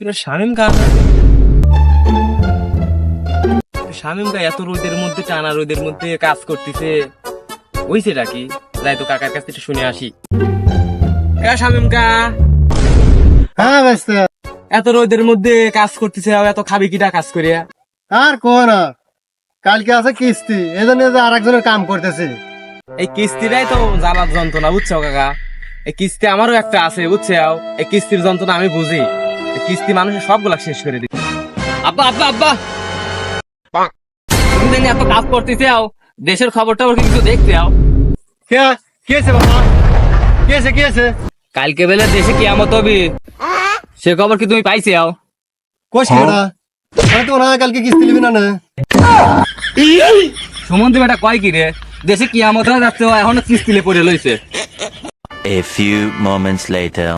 শামিম কা শামিম কা এত রোদের মধ্যে, টানা রোদের মধ্যে কাজ করতেছে, হইছেটা কি? যাই তো কাকার কাছ থেকে শুনে আসি। শামিম কা, হ্যাঁ ব্যস্ত। এত রোদের মধ্যে কাজ করতেছে, এত খাবি কিটা কাজ করিয়া? আর কো না, কালকে আছে কিস্তি, এই জন্য আর একজনের কাম করতেছি। এই কিস্তিটাই তো জ্বালার যন্ত্রণা, বুঝছো কাকা? এই কিস্তি আমারও একটা আছে, বুঝছো? এই কিস্তির যন্ত্রণা আমি বুঝি। এই কিস্তি মানুষের সবগুলা শেষ করে দিচ্ছে। আব্বা আব্বা আব্বা, তুমি জানি এত কাজ করতেছে, দেশের খবর টবর কি কিছু দেখতে আও? কি আছে বাবা? কি আছে? কালকে বেলা দেশে কিয়ামত হবে, সে খবর কি তুমি পাইছে? কোশ না, আমি তো না কালকে কিস্তি নিবি না। সুমন বেটা কয় কি রে, দেশে কিয়ামত হয়ে যাচ্ছে, এখনো কিস্তিলে পড়ে লইছে। A few moments later.